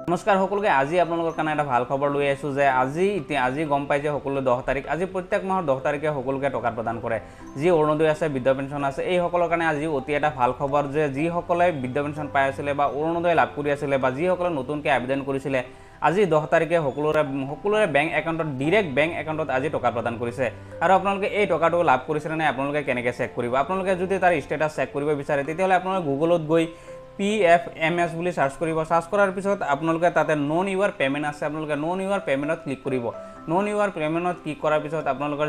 নমস্কাৰ সকলোকে আজি আপোনালোকৰ কাৰণে এটা ভাল খবৰ লৈ আছো যে আজি গম পাই যে সকলো 10 তাৰিখ আজি প্ৰত্যেক মাহৰ 10 তাৰিখে সকলোকে টকা প্ৰদান কৰে যি অৰুণোদয় আছে বৃদ্ধ পেঞ্চন আছে এই সকলৰ কাৰণে আজি অতি এটা ভাল খবৰ যে যি সকলে বৃদ্ধ পেঞ্চন পাই আছিল বা অৰুণোদয় লাভ কৰি আছিল বা যি সকলে নতুনকৈ আবেদন কৰিছিল আজি 10 তাৰিখে সকলোৰে বেংক একাউণ্টত ডাইৰেক্ট বেংক একাউণ্টত আজি টকা প্ৰদান কৰিছে আৰু আপোনালোকে এই টকাটো লাভ কৰিছে নে আপোনালোকে কেনেকৈ চেক কৰিব আপোনালোকে যদি তাৰ ষ্টেটাছ চেক কৰিব বিচাৰে তেতিয়াহলে আপোনালোকে গুগলত গৈ PFMS বুলি সাৰ্চ কৰিব সাৰ্চ কৰাৰ পিছত আপোনালোকে তাতে নন ইউৰ পেমেন্ট আছে আপোনালোকে নন ইউৰ পেমেন্টত ক্লিক কৰিব নন ইউৰ পেমেন্টত ক্লিক কৰাৰ পিছত আপোনালোকৰ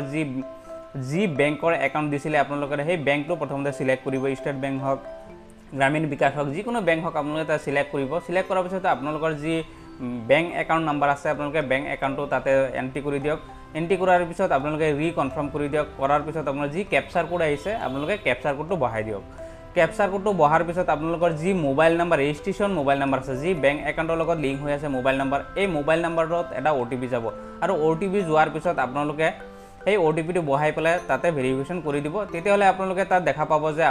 যি বেংকৰ একাউণ্ট দিছিলে আপোনালোকে সেই বেংকটো প্ৰথমতে সিলেক্ট কৰিব ষ্টেট বেংক হওক গ্ৰামীণ বিকাশ হওক যিকোনো বেংক হওক আপোনালোকে তাতে সিলেক্ট কৰিব সিলেক্ট কৰাৰ পিছত আপোনালোকৰ যি বেংক একাউণ্ট নাম্বাৰ আছে আপোনালোকে বেংক একাউণ্টটো তাতে এন্ট্ৰি কৰি দিয়ক এন্ট্ৰি কৰাৰ পিছত আপোনালোকে ৰিকনফাৰ্ম কৰি দিয়ক কৰাৰ পিছত আপোনাৰ যি ক্যাপচাৰ কোড আহিছে আপোনালোকে ক্যাপচাৰ কোডটো বহাই দিয়ক ক্যাপচাৰ কোডটো বহাৰ পিছত আপোনালোকৰ যি mobile number registration mobile number আছে যি বেংক একাউণ্টৰ লগত লিংক হৈ আছে মোবাইল নাম্বাৰ এই মোবাইল নাম্বাৰত এটা OTP যাব আৰু OTP যোৱাৰ পিছত আপোনালোকে এই OTPটো বহাই পেলাই তাতে ভেৰিফিকেশ্যন কৰি দিব তেতিয়াহলে আপোনালোকে তাত দেখা পাব যে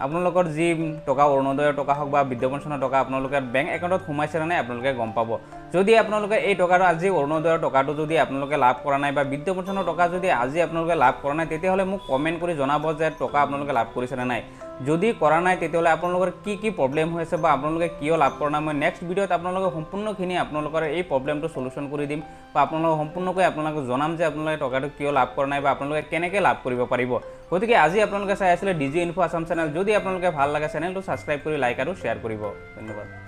আপোনালোকৰ যি টকা অৰুণোদয়ৰ টকা হওক বা বৃদ্ধ পেঞ্চনৰ টকা আপোনালোকে বেংক একাউণ্টত সোমাইছে নে আপোনালোকে গম পাব যদি আপোনালোকে এই টকাটো আজি অৰুণোদয়ৰ টকাটো যদি আপোনালোকে লাভ কৰা নাই বা বৃদ্ধ পেঞ্চনৰ টকা যদি আজি আপোনালোকে লাভ কৰা নাই তেতিয়াহলে মোক কমেন্ট কৰি জনাব যে টকা আপোনালোকে লাভ কৰিছে নে নাই যদি কৰা নাই তেতিয়াহলে আপোনালোকৰ কি প্ৰবলেম হৈ আছে বা আপোনালোকে কিয় লাভ কৰা নাই মই নেক্সট ভিডিঅ'ত আপোনালোকে সম্পূৰ্ণখিনি আপোনালোকৰ এই প্ৰবলেমটো সলিউশন কৰি দিম বা আপোনালোক সম্পূৰ্ণকৈ আপোনালোক জনাম যে আপোনালোকে টকাটো কিয় লাভ কৰা নাই বা আপোনালোকে কেনেকৈ লাভ কৰিব পাৰিব গতিকে আজি আপোনালোকে চাই আছিল ডিজি ইনফো আসাম চেনেল যদি আপোনালোকে ভাল লাগে চেনেলটো সাবস্ক্ৰাইব কৰি লাইক আৰু শেয়াৰ কৰিব ধন্যবাদ